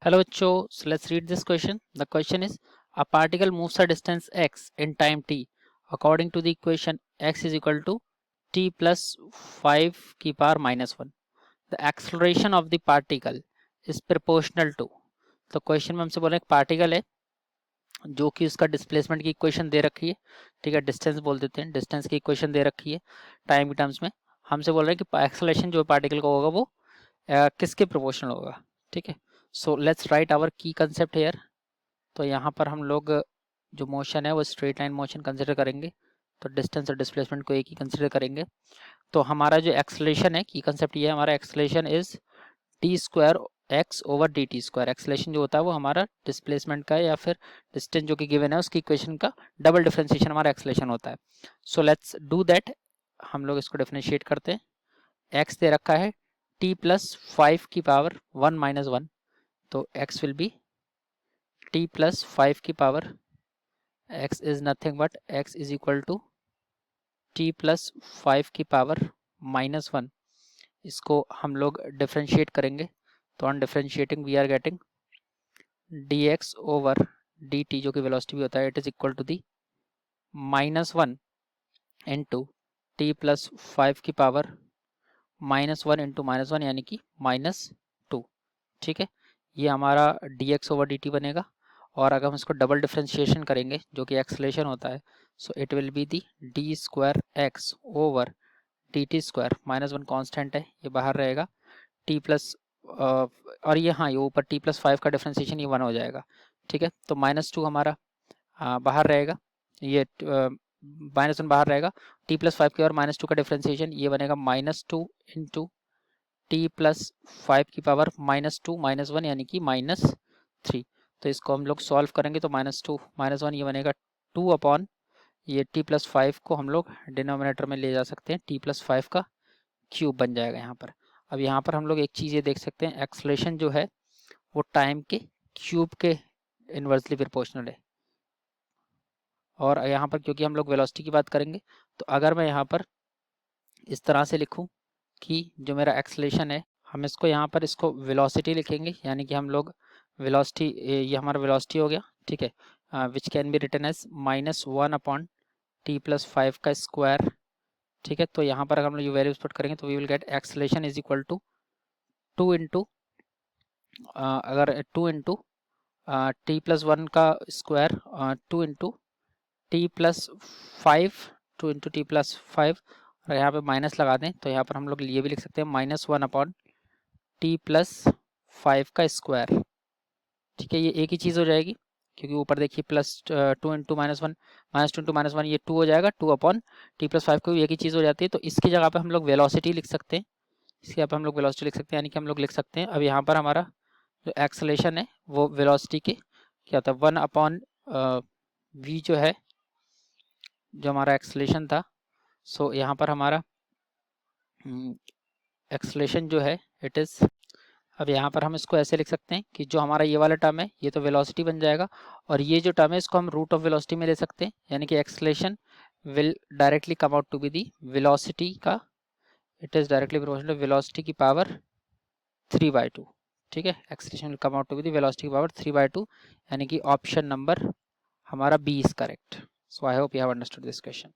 Hello bachcho, so let's read this question. The question is, a particle moves a distance x in time t according to the equation x is equal to t plus 5 की power minus 1. The acceleration of the particle is proportional to. तो question में हमसे बोल रहे हैं particle है जो कि उसका डिस्प्लेसमेंट की इक्वेशन दे रखी है, ठीक है, डिस्टेंस बोल देते हैं, डिस्टेंस की इक्वेशन दे रखी है टाइम के टर्म्स में. हमसे बोल रहे हैं कि एक्सेलरेशन जो पार्टिकल का होगा वो किसके प्रोपोर्शनल होगा, ठीक है. सो लेट्स राइट आवर की कंसेप्ट हेयर. तो यहाँ पर हम लोग जो मोशन है वो स्ट्रेट लाइन मोशन कंसिडर करेंगे, तो डिस्टेंस और डिस्प्लेसमेंट को एक ही कंसिडर करेंगे. तो हमारा जो एक्सेलरेशन है, की कंसेप्ट ये है, हमारा acceleration is T square x over D T square. Acceleration जो होता है वो हमारा डिस्प्लेसमेंट का या फिर डिस्टेंस जो कि गिवन है उसकी इक्वेशन का डबल डिफरेंशिएशन हमारा एक्सेलरेशन होता है. So let's do that. हम लोग इसको डिफरेंशिएट करते हैं. एक्स दे रखा है t प्लस 5 की पावर 1 माइनस 1, तो x will be t plus 5 की power, x is nothing but x is equal to t plus 5 की पावर माइनस 1. इसको हम लोग डिफरेंशिएट करेंगे, तो on differentiating we are getting dx over dt जो कि वेलोसिटी भी होता है, it is equal to the minus 1 into t plus 5 की पावर माइनस 1 इंटू माइनस 1 यानी कि माइनस 2, ठीक है. ये हमारा dx ओवर dt बनेगा. और अगर हम इसको डबल डिफरेंशिएशन करेंगे जो कि एक्सेलरेशन होता है, so it will be the D square x over D T square. Minus 1 constant है, ये बाहर रहेगा. टी प्लस और ये, हाँ, ये ऊपर टी प्लस 5 का डिफरेंशिएशन ये 1 हो जाएगा, ठीक है. तो माइनस 2 हमारा बाहर रहेगा, ये माइनस 1 बाहर रहेगा. टी प्लस 5 के और माइनस 2 का डिफरेंशिएशन ये बनेगा माइनस 2 इंटू टी प्लस 5 की पावर माइनस 2 माइनस 1 यानी कि माइनस 3. तो इसको हम लोग सॉल्व करेंगे तो माइनस 2 माइनस 1 ये बनेगा 2 अपॉन ये t प्लस 5 को हम लोग डिनोमिनेटर में ले जा सकते हैं, t प्लस 5 का क्यूब बन जाएगा यहाँ पर. अब यहाँ पर हम लोग एक चीज़ ये देख सकते हैं, एक्सेलरेशन जो है वो टाइम के क्यूब के इन्वर्सली प्रोपोर्शनल है. और यहाँ पर क्योंकि हम लोग वेलोसिटी की बात करेंगे, तो अगर मैं यहाँ पर इस तरह से लिखूँ कि जो मेरा एक्सेलरेशन है, हम इसको यहाँ पर इसको वेलोसिटी लिखेंगे, यानी कि हम लोग वेलोसिटी, ये हमारा वेलोसिटी हो गया, ठीक है, which can be written as minus 1 upon t plus 5 का स्क्वायर, ठीक है. तो यहाँ पर अगर हम लोग ये वैल्यूज पुट करेंगे तो we will get acceleration is equal to 2 into, अगर 2 इंटू टी प्लस 1 का square, 2 into t plus 5, 2 into t plus 5, और यहाँ पे माइनस लगा दें तो यहाँ पर हम लोग ये भी लिख सकते हैं माइनस 1 अपॉन टी प्लस 5 का स्क्वायर, ठीक है. ये एक ही चीज़ हो जाएगी क्योंकि ऊपर देखिए plus 2 into minus 1, minus 2 into minus 1 ये 2 हो जाएगा, 2 अपॉन टी प्लस 5 को भी एक ही चीज़ हो जाती है. तो इसकी जगह पे हम लोग वेलोसिटी लिख सकते हैं, इसकी जगह पे हम लोग वेलोसिटी लिख सकते हैं, यानी कि हम लोग लिख सकते हैं अब यहाँ पर हमारा जो एक्सेलरेशन है वो वेलोसिटी के क्या होता है 1 अपॉन वी जो है, जो हमारा एक्सेलरेशन था. सो यहाँ पर हमारा एक्सेलरेशन जो है इट इज़, अब यहाँ पर हम इसको ऐसे लिख सकते हैं कि जो हमारा ये वाला टर्म है ये तो वेलोसिटी बन जाएगा, और ये जो टर्म है इसको हम रूट ऑफ वेलोसिटी में ले सकते हैं, यानी कि acceleration will directly come out to be the velocity का, it is directly proportional velocity की पावर 3/2, ठीक है. Acceleration will come out to be the velocity की पावर 3/2, यानी कि ऑप्शन नंबर हमारा B is correct. So I hope you have understood this question.